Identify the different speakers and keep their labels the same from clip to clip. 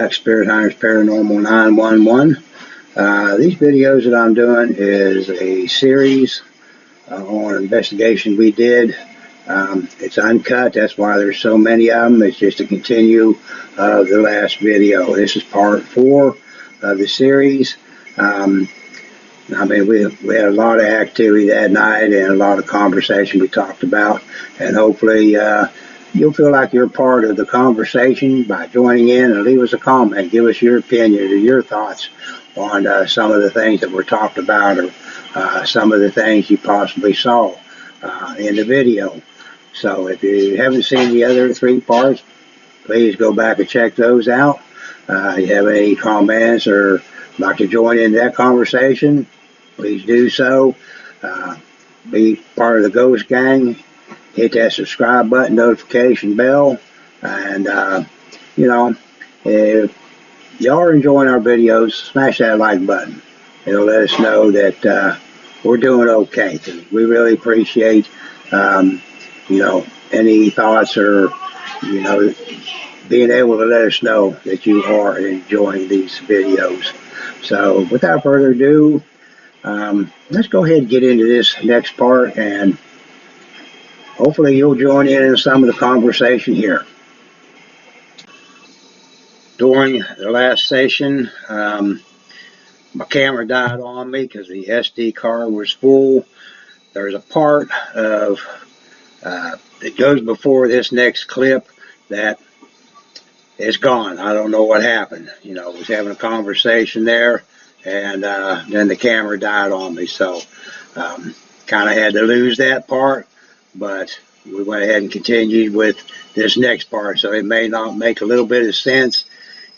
Speaker 1: back, Spirit Hunters Paranormal 911. These videos that I'm doing is a series on an investigation we did. It's uncut, that's why there's so many of them. It's just a continue of the last video. This is part 4 of the series. I mean, we had a lot of activity that night and a lot of conversation we talked about, and hopefully you'll feel like you're part of the conversation by joining in, and leave us a comment. Give us your opinion or your thoughts on some of the things that were talked about, or some of the things you possibly saw in the video. So if you haven't seen the other 3 parts, please go back and check those out. If you have any comments or like to join in that conversation, please do so. Be part of the Ghost Gang. Hit that subscribe button, notification bell, and if y'all are enjoying our videos, smash that like button. It'll let us know that we're doing okay. We really appreciate any thoughts or being able to let us know that you are enjoying these videos. So without further ado, let's go ahead and get into this next part, and hopefully you'll join in some of the conversation here. During the last session, my camera died on me because the SD card was full. There's a part of that goes before this next clip that is gone. I don't know what happened. I was having a conversation there, and then the camera died on me. So kind of had to lose that part, but we went ahead and continued with this next part. So it may not make a little bit of sense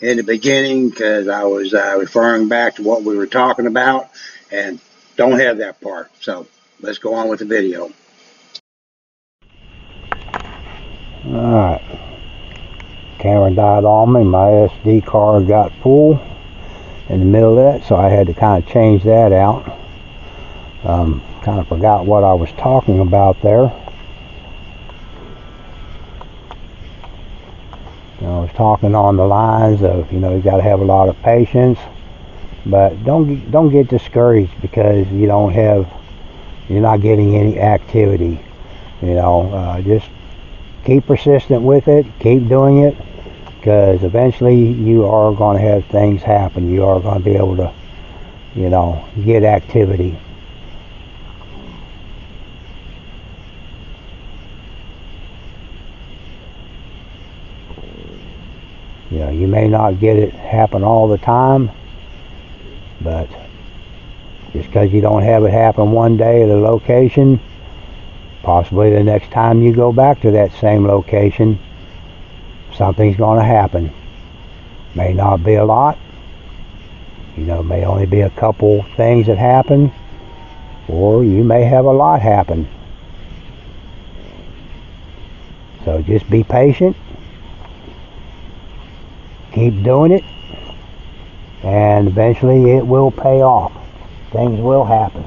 Speaker 1: in the beginning because I was referring back to what we were talking about and don't have that part. So let's go on with the video. Alright, camera died on me. My SD card got full in the middle of that, so I had to kind of change that out. Kind of forgot what I was talking about there. I was talking on the lines of, you got to have a lot of patience, but don't get discouraged because you're not getting any activity. Just keep persistent with it, keep doing it, because eventually you are going to have things happen. You are going to be able to, get activity. You may not get it happen all the time, but just because you don't have it happen one day at a location, possibly the next time you go back to that same location, something's going to happen. May not be a lot, may only be a couple things that happen, or you may have a lot happen. So just be patient, keep doing it, and eventually it will pay off. Things will happen.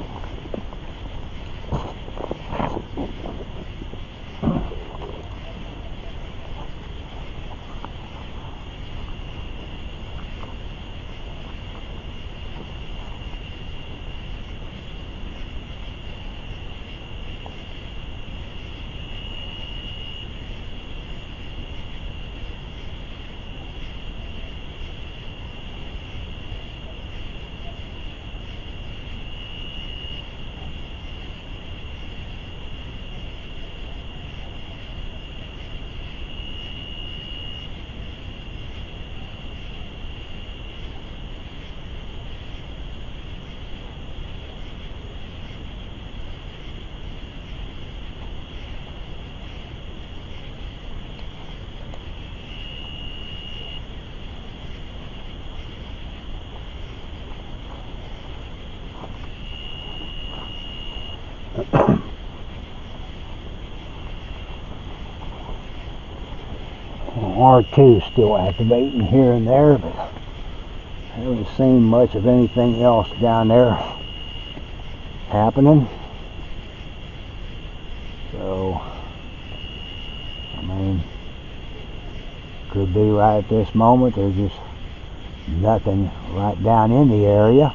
Speaker 1: R2 is still activating here and there, but I haven't seen much of anything else down there happening. So, I mean, could be right at this moment they're just
Speaker 2: nothing right down in the area.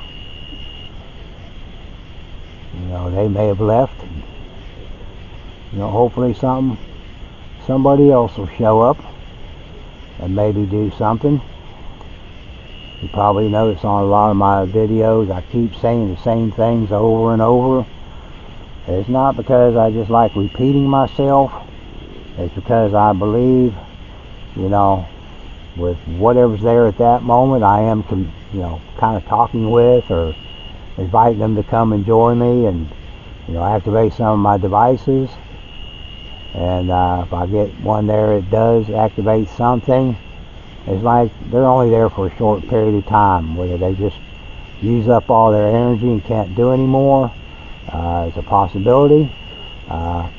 Speaker 2: You know, they may have left. You know, hopefully somebody else will show up and maybe do something. You probably notice on a lot of my videos I keep saying the same things over and over. It's not because I just like repeating myself. It's because I believe, you know, with whatever's there at that moment, I am, you know, kind of talking with or inviting them to come and join me and, you know, activate some of my devices. And if I get one there that does activate something, it's like they're only there for a short period of time, whether they just use up all their energy and can't do anymore. It's a possibility. I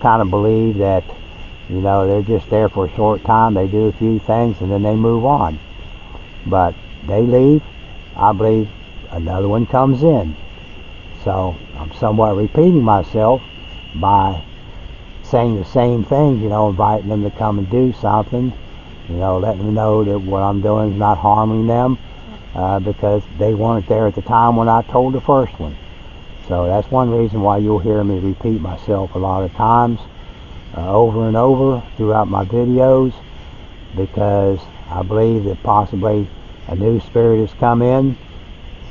Speaker 2: kind of believe that, you know, they're just there for a short time. They do a few things and then they move on. But they leave. I believe another one comes in. So I'm somewhat repeating myself by saying the same things, you know, inviting them to come and do something, you know, letting them know that what I'm doing is not harming them, because they weren't there at the time when I told the first one. So that's one reason why you'll hear me repeat myself a lot of times, over and over throughout my videos, because I believe that possibly a new spirit has come in.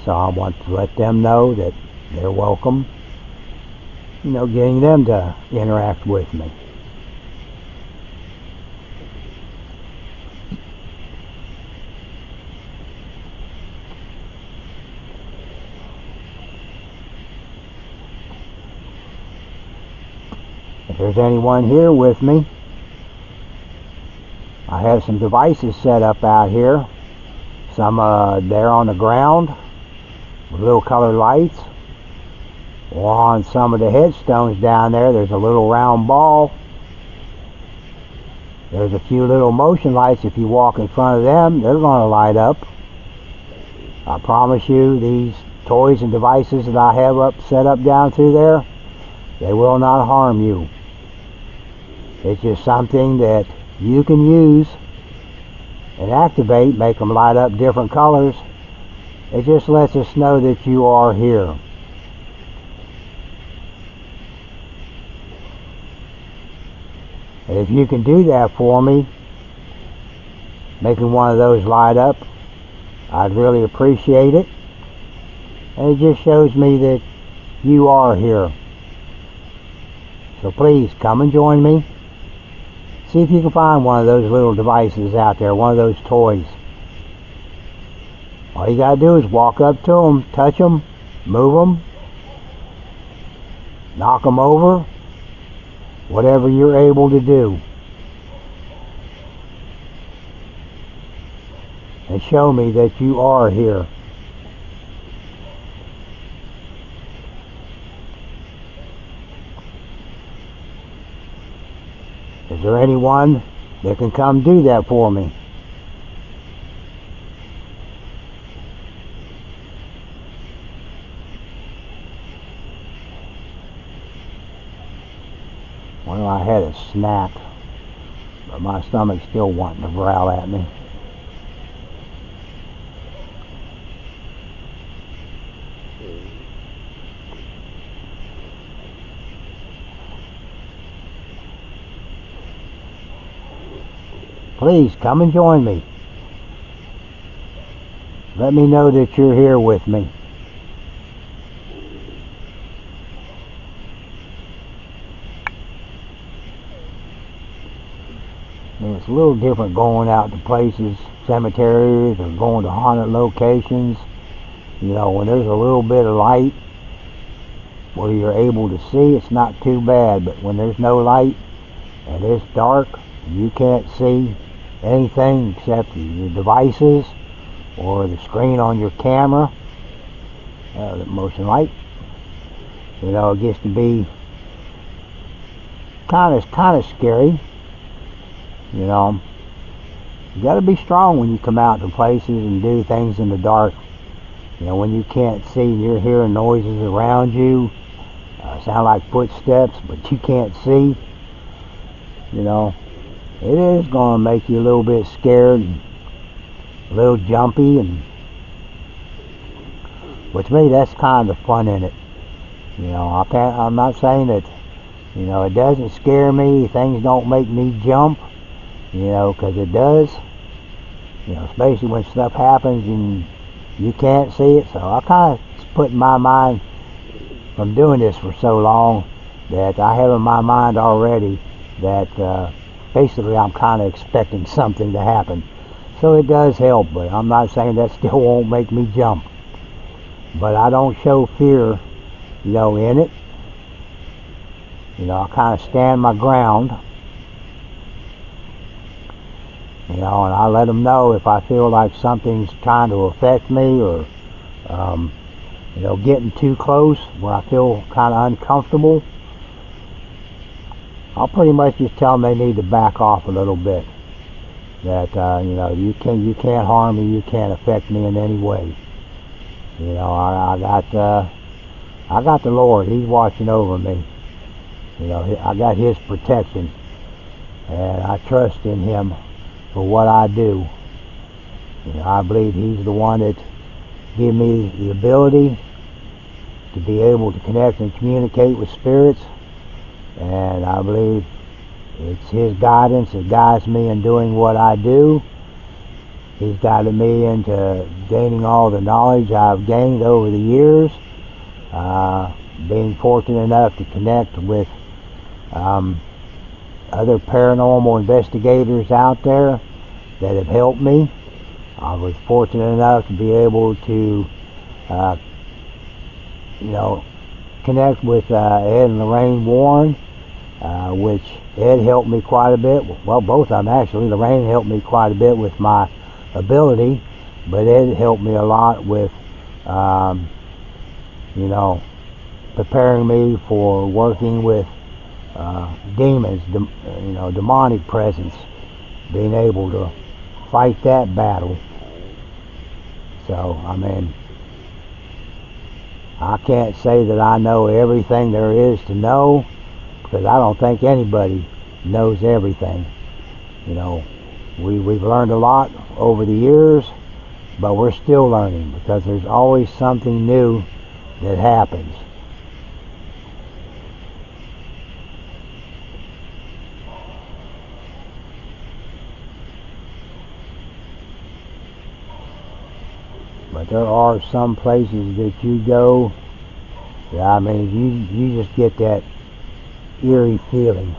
Speaker 2: So I want to let them know that they're welcome, you know, getting them to interact with me. If there's anyone here with me, I have some devices set up out here. Some there on the ground with little colored lights. Or on some of the headstones down there, there's a little round ball. There's a few little motion lights. If you walk in front of them, they're going to light up. I promise you, these toys and devices that I have set up down through there, they will not harm you. It's just something that you can use and activate, make them light up different colors. It just lets us know that you are here. And if you can do that for me, making one of those light up, I'd really appreciate it. And it just shows me that you are here. So please come and join me. See if you can find one of those little devices out there, one of those toys. All you gotta do is walk up to them, touch them, move them, knock them over, whatever you're able to do. And show me that you are here. Is there anyone that can come do that for me? Well, I had a snack, but my stomach's still wanting to growl at me. Please come and join me. Let me know that you're here with me. And it's a little different going out to places, cemeteries, or going to haunted locations. You know, when there's a little bit of light where you're able to see, it's not too bad. But when there's no light and it's dark, you can't see anything except your devices or the screen on your camera, the motion light. You know, it gets to be kind of scary. You know, you got to be strong when you come out to places and do things in the dark. You know, when you can't see and you're hearing noises around you, sound like footsteps, but you can't see. You know, it is going to make you a little bit scared. a little jumpy, and but to me that's kind of the fun in it. You know, I'm not saying that, you know, it doesn't scare me, things don't make me jump, you know, because it does, you know, especially when stuff happens and you can't see it. So I kind of put in my mind from doing this for so long that I have in my mind already that basically I'm kind of expecting something to happen. So it does help, but I'm not saying that still won't make me jump. But I don't show fear, you know, in it. You know, I kind of stand my ground. You know, and I let them know if I feel like something's trying to affect me or, you know, getting too close where I feel kind of uncomfortable. I'll pretty much just tell them they need to back off a little bit. That you know, you can't harm me, you can't affect me in any way. You know, I got the Lord. He's watching over me. You know, I got His protection, and I trust in Him for what I do. You know, I believe He's the one that gave me the ability to be able to connect and communicate with spirits, and I believe it's His guidance that guides me in doing what I do. He's guided me into gaining all the knowledge I've gained over the years, being fortunate enough to connect with other paranormal investigators out there that have helped me. I was fortunate enough to be able to, you know, connect with Ed and Lorraine Warren, which Ed helped me quite a bit. Well, both of them actually. Lorraine helped me quite a bit with my ability, but Ed helped me a lot with, you know, preparing me for working with demons, you know, demonic presence, being able to fight that battle. So, I mean, I can't say that I know everything there is to know, because I don't think anybody knows everything. You know, we've learned a lot over the years, but we're still learning, because there's always something new that happens. But there are some places that you go, I mean, you just get that eerie feeling,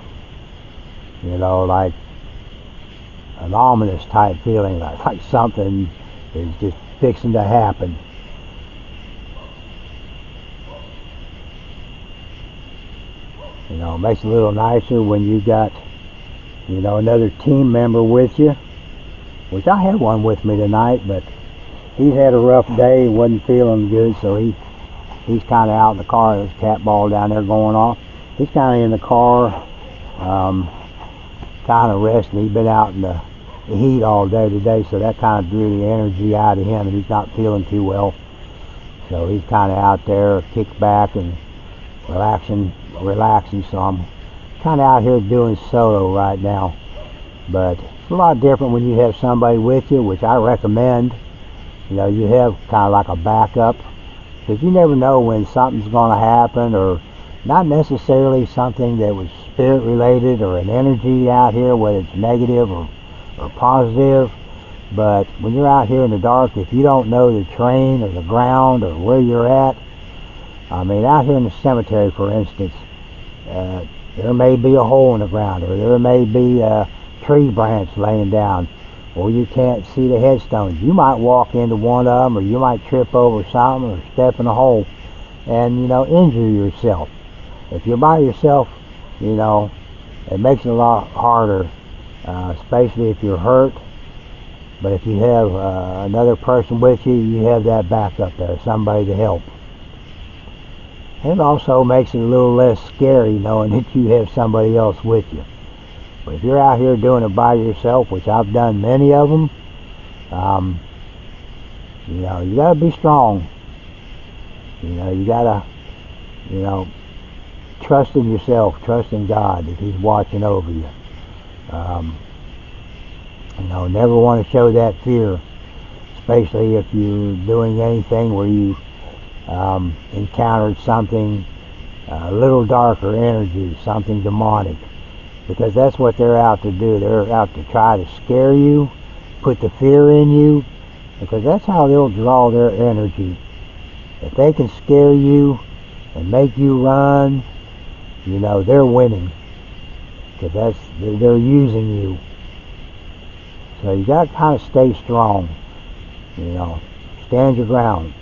Speaker 2: you know, like an ominous type feeling, like something is just fixing to happen. You know, it makes it a little nicer when you got, you know, another team member with you, which I had one with me tonight, but he's had a rough day, wasn't feeling good, so he's kind of out in the car. There's a cat ball down there going off. He's kind of in the car, kind of resting. He's been out in the heat all day today, so that kind of drew the energy out of him, and he's not feeling too well. So he's kind of out there, kicked back and relaxing. So I'm kind of out here doing solo right now. But it's a lot different when you have somebody with you, which I recommend. You know, you have kind of like a backup, because you never know when something's going to happen, or not necessarily something that was spirit related or an energy out here, whether it's negative or positive. But when you're out here in the dark, if you don't know the terrain or the ground or where you're at, I mean, out here in the cemetery, for instance, there may be a hole in the ground, or there may be a tree branch laying down, or you can't see the headstones. You might walk into one of them, or you might trip over something or step in a hole and, you know, injure yourself. If you're by yourself, you know, it makes it a lot harder, especially if you're hurt. But if you have another person with you, you have that backup there, somebody to help. And it also makes it a little less scary knowing that you have somebody else with you. But if you're out here doing it by yourself, which I've done many of them, you know, you got to be strong. You know, you got to, you know, trust in yourself, trust in God that He's watching over you. You know, never want to show that fear especially if you're doing anything where you encountered something a little darker energy, something demonic, because that's what they're out to do. They're out to try to scare you, put the fear in you, because that's how they'll draw their energy. If they can scare you and make you run, you know, they're winning, because they're using you. So you got to kind of stay strong, you know, stand your ground.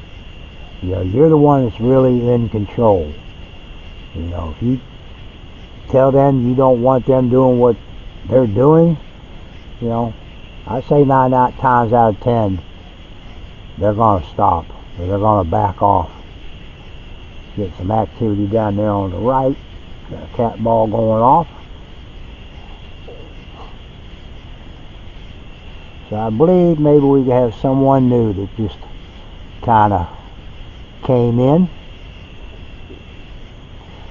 Speaker 2: You know, you're the one that's really in control. You know, if you tell them you don't want them doing what they're doing, you know, I say 9 times out of 10, they're going to stop, or they're going to back off. Get some activity down there on the right. Got a cat ball going off. So I believe maybe we have someone new that just kind of came in.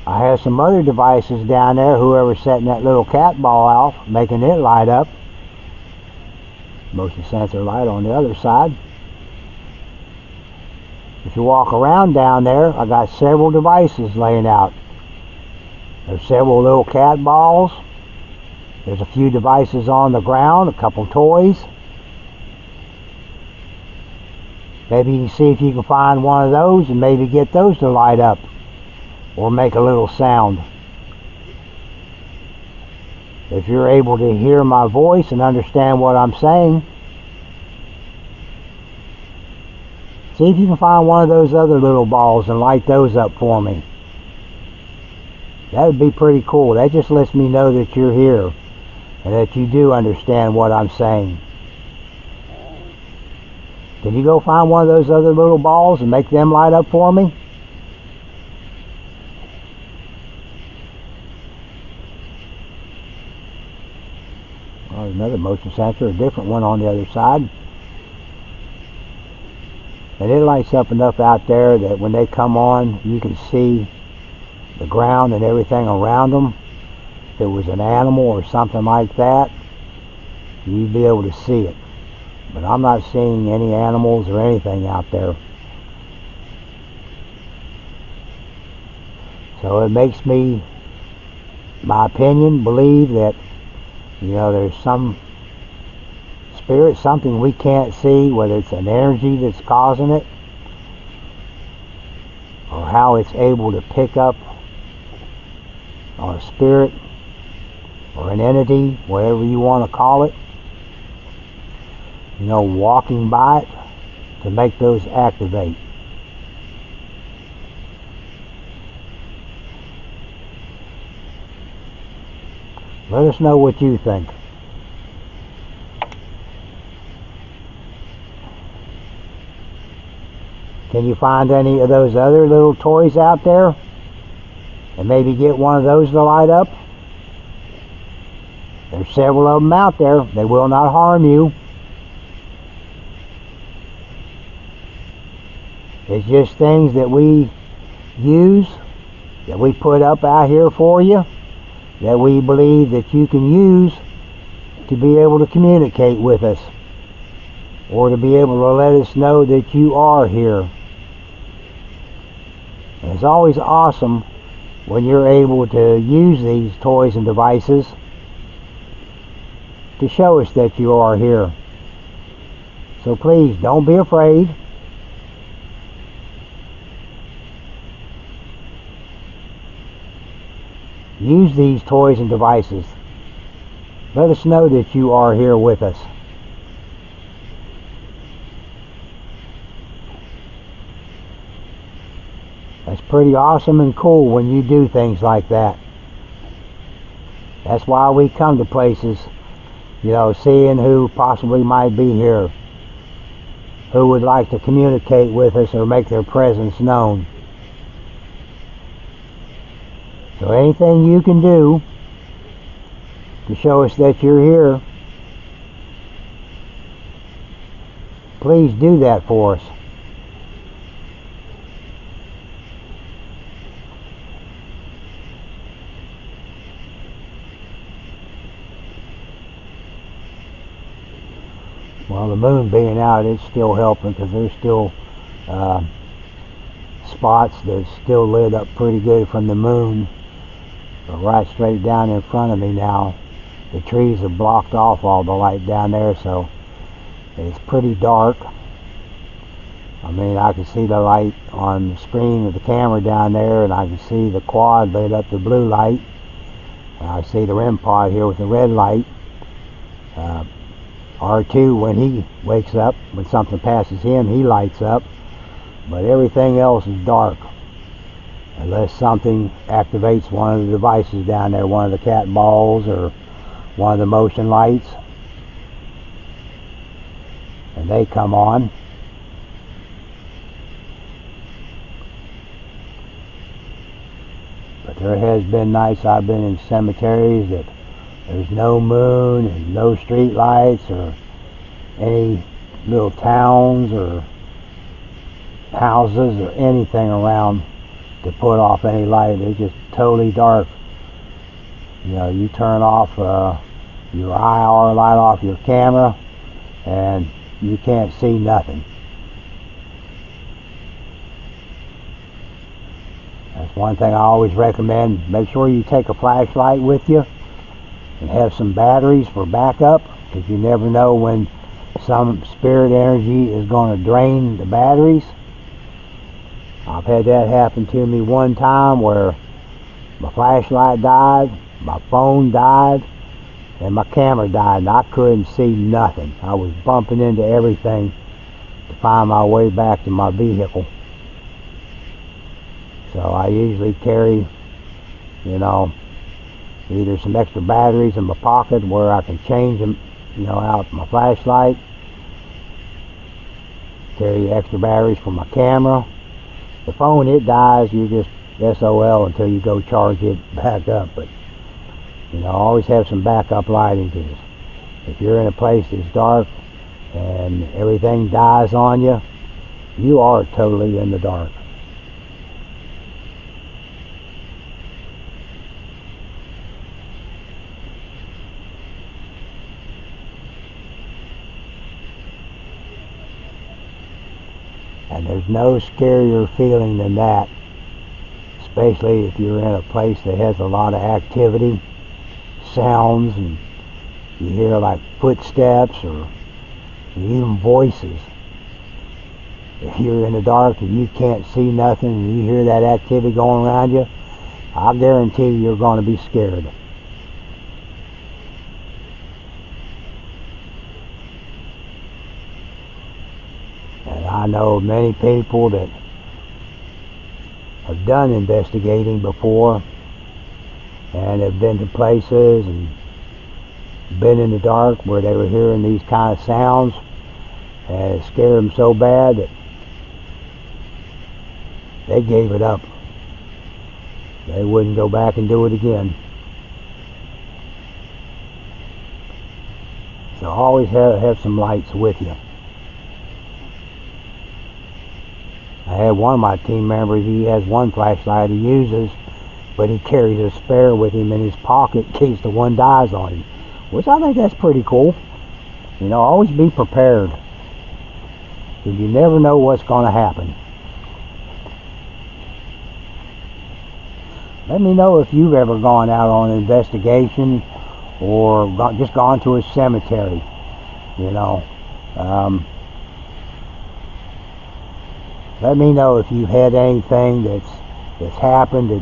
Speaker 2: I have some other devices down there, whoever's setting that little cat ball off, making it light up. Motion sensor light on the other side. If you walk around down there, I got several devices laying out. There's several little cat balls. There's a few devices on the ground, a couple toys. Maybe you can see if you can find one of those and maybe get those to light up or make a little sound. If you're able to hear my voice and understand what I'm saying, see if you can find one of those other little balls and light those up for me. That would be pretty cool. That just lets me know that you're here and that you do understand what I'm saying. Can you go find one of those other little balls and make them light up for me? Well, there's another motion sensor, a different one on the other side. And it lights up enough out there that when they come on, you can see the ground and everything around them. If it was an animal or something like that, you'd be able to see it. But I'm not seeing any animals or anything out there. So it makes me, my opinion, believe that, you know, there's some spirit, something we can't see, whether it's an energy that's causing it, or how it's able to pick up on a spirit or an entity, whatever you want to call it, you know, walking by it to make those activate. Let us know what you think. Can you find any of those other little toys out there and maybe get one of those to light up? There's several of them out there. They will not harm you. It's just things that we use, that we put up out here for you, that we believe that you can use to be able to communicate with us, or to be able to let us know that you are here. And it's always awesome when you're able to use these toys and devices to show us that you are here. So please, don't be afraid. Use these toys and devices. Let us know that you are here with us. That's pretty awesome and cool when you do things like that. That's why we come to places, you know, seeing who possibly might be here, who would like to communicate with us or make their presence known. So anything you can do to show us that you're here, please do that for us. Well, the moon being out, it's still helping, because there's still spots that's still lit up pretty good from the moon. But right straight down in front of me now, the trees have blocked off all the light down there, so it's pretty dark. I mean, I can see the light on the screen of the camera down there, and I can see the quad lit up the blue light. And I see the REM pod here with the red light. R2, when he wakes up, when something passes him, he lights up. But everything else is dark, unless something activates one of the devices down there, one of the cat balls or one of the motion lights, and they come on. But there has been nights I've been in cemeteries that there's no moon and no street lights or any little towns or houses or anything around to put off any light. It's just totally dark. You know, you turn off your IR light off your camera and you can't see nothing. That's one thing I always recommend. Make sure you take a flashlight with you and have some batteries for backup, because you never know when some spirit energy is going to drain the batteries. I've had that happen to me one time where my flashlight died, my phone died, and my camera died, and I couldn't see nothing. I was bumping into everything to find my way back to my vehicle. So I usually carry, you know, either some extra batteries in my pocket where I can change them, you know, out my flashlight. Carry extra batteries for my camera. The phone, it dies, you just SOL until you go charge it back up. But, you know, always have some backup lighting, because if you're in a place that's dark and everything dies on you, you are totally in the dark. And there's no scarier feeling than that, especially if you're in a place that has a lot of activity, sounds, and you hear like footsteps or even voices. If you're in the dark and you can't see nothing and you hear that activity going around you, I guarantee you're going to be scared. I know many people that have done investigating before and have been to places and been in the dark where they were hearing these kind of sounds, and it scared them so bad that they gave it up. They wouldn't go back and do it again. So always have some lights with you. I had one of my team members, he has one flashlight he uses, but he carries a spare with him in his pocket in case the one dies on him, which I think that's pretty cool. You know, always be prepared, because you never know what's going to happen. Let me know if you've ever gone out on an investigation or just gone to a cemetery, you know. Let me know if you've had anything that's happened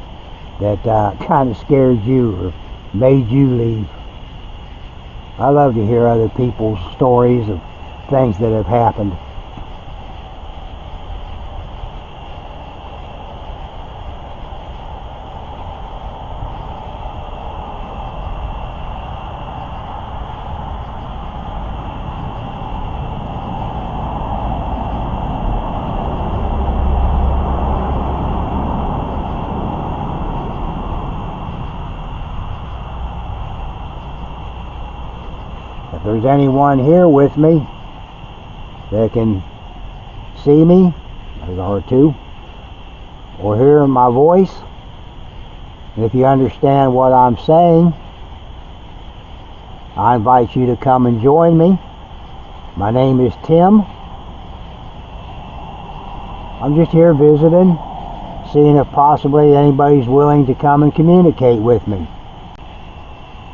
Speaker 2: that kind of scared you or made you leave. I love to hear other people's stories of things that have happened. If there's anyone here with me that can see me, there's R2, or hear my voice, and if you understand what I'm saying, I invite you to come and join me My name is Tim. I'm just here visiting, seeing if possibly anybody's willing to come and communicate with me.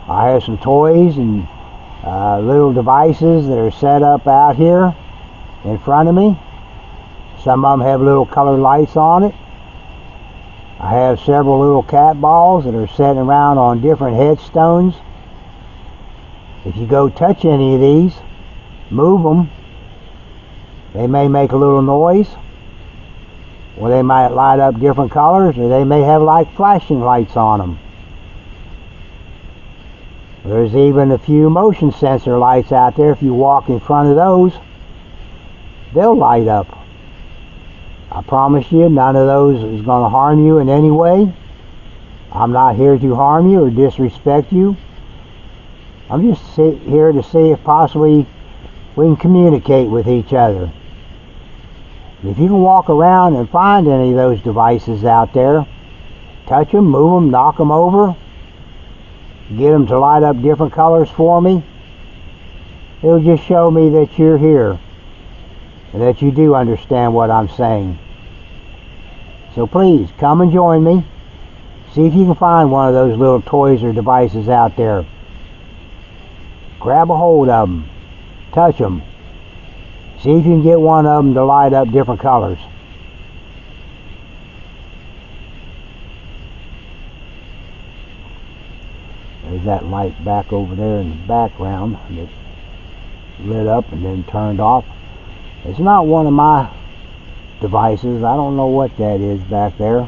Speaker 2: I have some toys and little devices that are set up out here in front of me. Some of them have little colored lights on it. I have several little cat balls that are sitting around on different headstones. If you go touch any of these, move them, they may make a little noise, or they might light up different colors, or they may have like flashing lights on them. There's even a few motion sensor lights out there. If you walk in front of those, they'll light up. I promise you, none of those is going to harm you in any way. I'm not here to harm you or disrespect you. I'm just here to see if possibly we can communicate with each other. If you can walk around and find any of those devices out there, touch them, move them, knock them over, get them to light up different colors for me, it'll just show me that you're here and that you do understand what I'm saying. So please, come and join me. See if you can find one of those little toys or devices out there. Grab a hold of them. Touch them. See if you can get one of them to light up different colors. There's that light back over there in the background that lit up and then turned off. It's not one of my devices. I don't know what that is back there.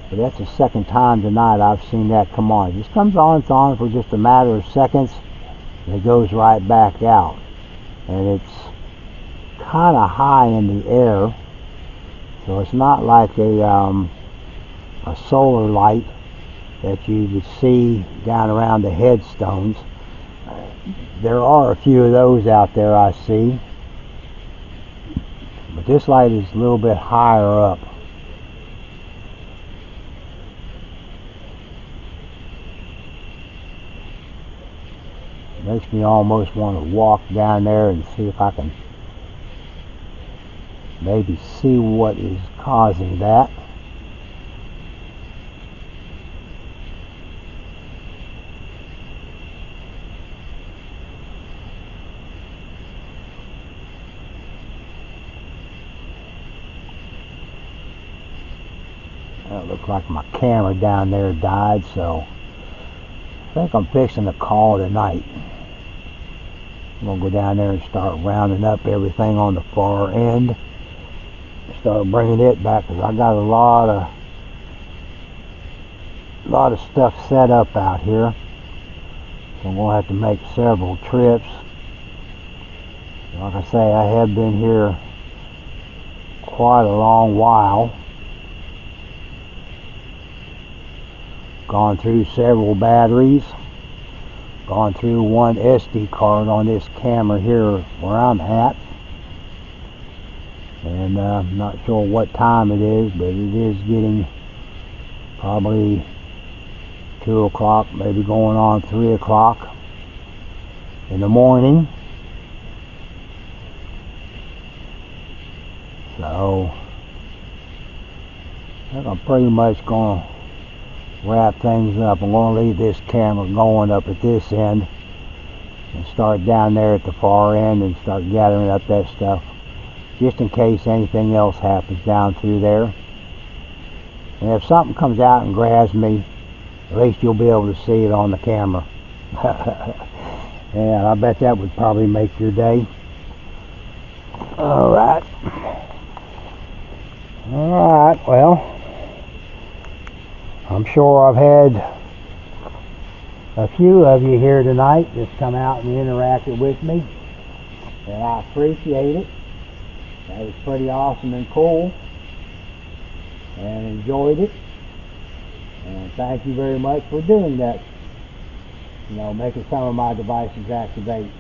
Speaker 2: But that's the second time tonight I've seen that come on. It just comes on, it's on for just a matter of seconds, and it goes right back out. And it's kind of high in the air, so it's not like a solar light that you would see down around the headstones. There are a few of those out there I see, but this light is a little bit higher up. It makes me almost want to walk down there and see if I can maybe see what is causing that. It looks like my camera down there died, so I think I'm fixing to call it a night. I'm going to go down there and start rounding up everything on the far end. Start bringing it back, because I got a lot of stuff set up out here. So I'm going to have to make several trips. Like I say, I have been here quite a long while. Gone through several batteries. Gone through one SD card on this camera here where I'm at. And I'm not sure what time it is, but it is getting probably 2 o'clock, maybe going on 3 o'clock in the morning. So I think I'm pretty much going to wrap things up. I'm going to leave this camera going up at this end and start down there at the far end and start gathering up that stuff, just in case anything else happens down through there. And if something comes out and grabs me, at least you'll be able to see it on the camera. And I bet that would probably make your day. Alright, well, I'm sure I've had a few of you here tonight that's come out and interacted with me, and I appreciate it. That was pretty awesome and cool, and enjoyed it. And thank you very much for doing that. You know, making some of my devices activate.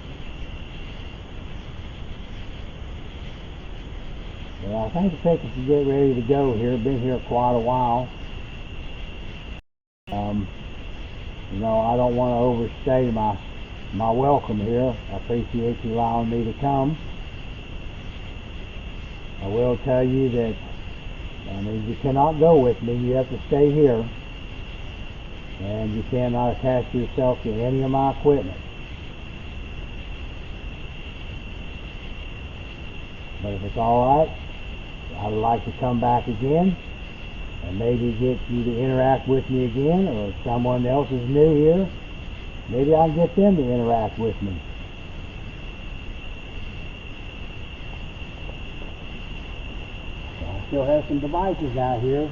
Speaker 2: Well, I think it's taking to get ready to go here. Been here quite a while. You know, I don't want to overstay my my welcome here. I appreciate you allowing me to come. I will tell you that, you cannot go with me. You have to stay here. And you cannot attach yourself to any of my equipment. But if it's alright, I would like to come back again and maybe get you to interact with me again, or if someone else is new here, maybe I can get them to interact with me. So I still have some devices out here.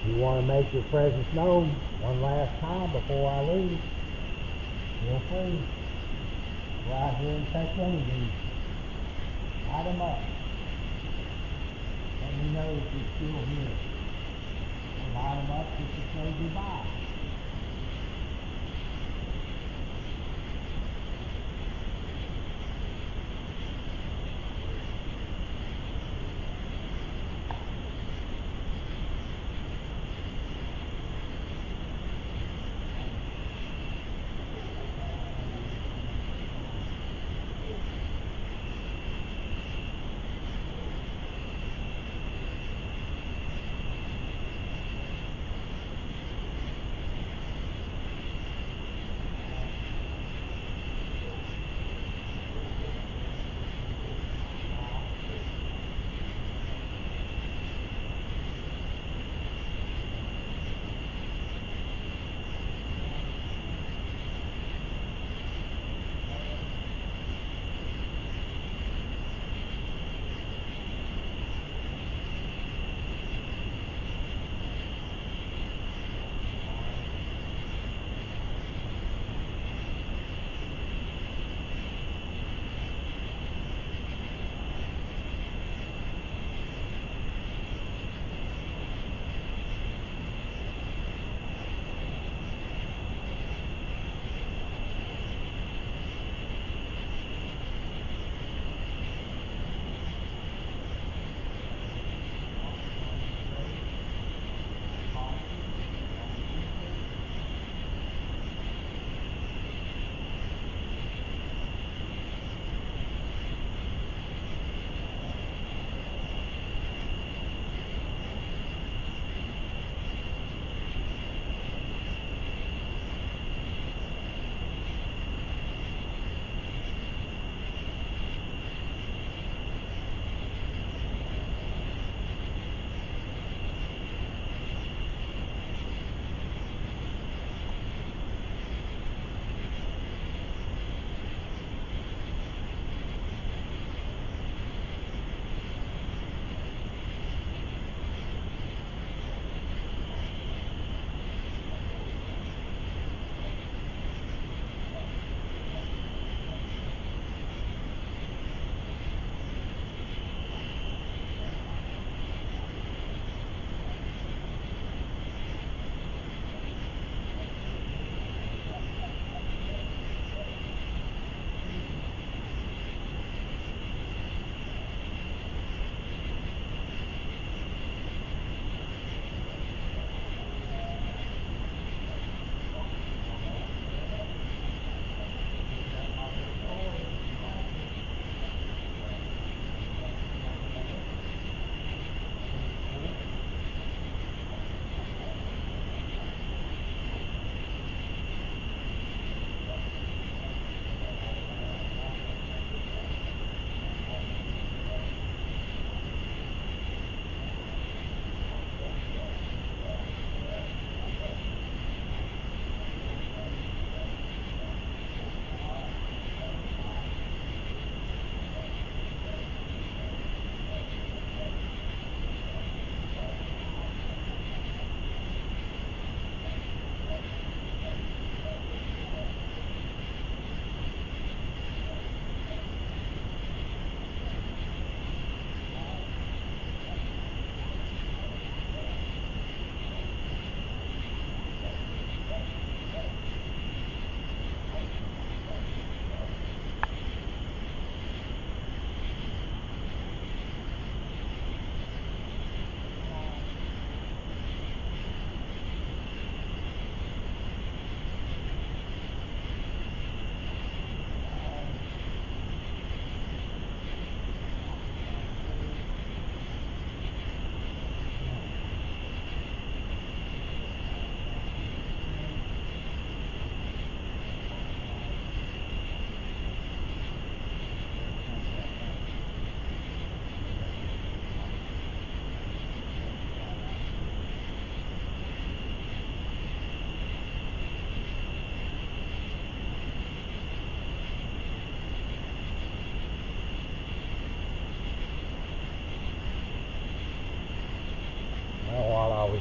Speaker 2: If you want to make your presence known one last time before I leave, feel free. Go out here and take any of these. Light them up. Let me know that you're still here. Light them up just to say goodbye.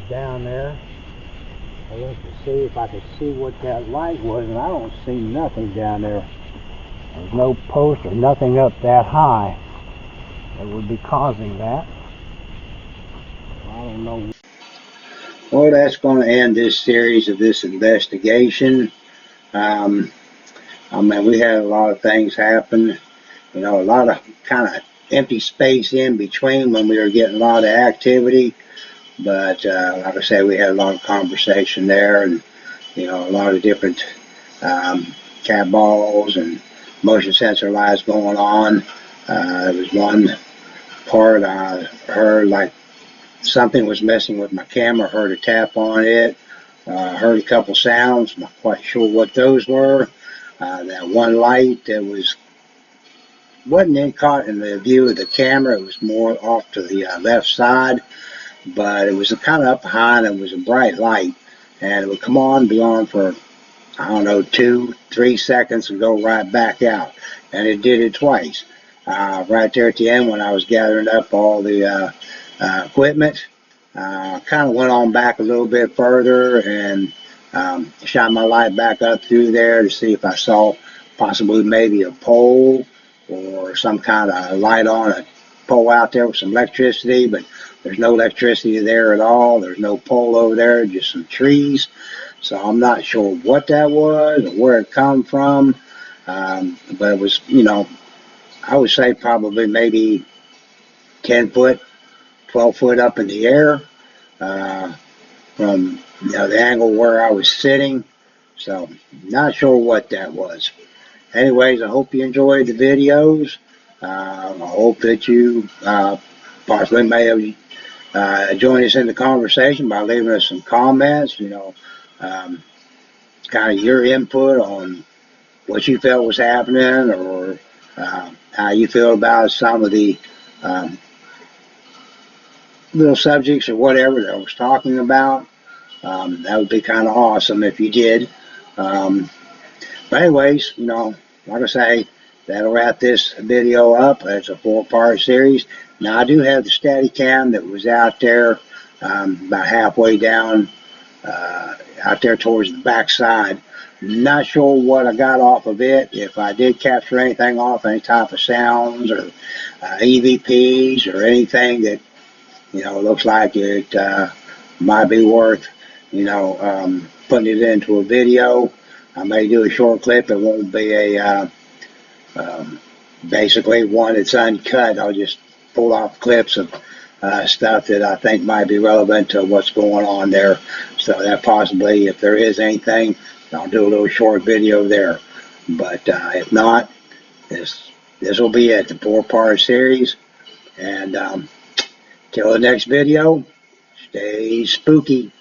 Speaker 2: down there. I looked to see if I could see what that light was, and I don't see nothing down there. There's no post or nothing up that high that would be causing that. I don't know.
Speaker 1: Well, that's going to end this series of this investigation. Um, I mean, we had a lot of things happen. You know, a lot of kind of empty space in between when we were getting a lot of activity. But like I said, we had a lot of conversation there, and you know, a lot of different cat balls and motion sensor lights going on. There was one part I heard like something was messing with my camera. Heard a tap on it. Heard a couple sounds. Not quite sure what those were. That one light that wasn't in caught in the view of the camera. It was more off to the left side, but it was kind of up high, and it was a bright light, and it would come on, be on for I don't know 2-3 seconds and go right back out, and it did it twice. Right there at the end when I was gathering up all the equipment, kind of went on back a little bit further and shot my light back up through there to see if I saw possibly maybe a pole or some kind of light on a pole out there with some electricity, but there's no electricity there at all. There's no pole over there, just some trees. So I'm not sure what that was or where it come from. But it was, you know, I would say probably maybe 10 foot, 12 foot up in the air from the angle where I was sitting. So not sure what that was. Anyways, I hope you enjoyed the videos. I hope that you possibly may have joined us in the conversation by leaving us some comments, kind of your input on what you felt was happening or how you feel about some of the little subjects or whatever that I was talking about. That would be kind of awesome if you did. But anyways, like I say, that'll wrap this video up. It's a 4-part series. Now I do have the Steadicam that was out there about halfway down, out there towards the back side. Not sure what I got off of it. If I did capture anything off, any type of sounds or EVPs or anything that looks like it might be worth putting it into a video. I may do a short clip. It won't be a basically one that's uncut. I'll just pull off clips of stuff that I think might be relevant to what's going on there. So that possibly, if there is anything, I'll do a little short video there. But if not, this will be it, the 4-part series. And till the next video, stay spooky.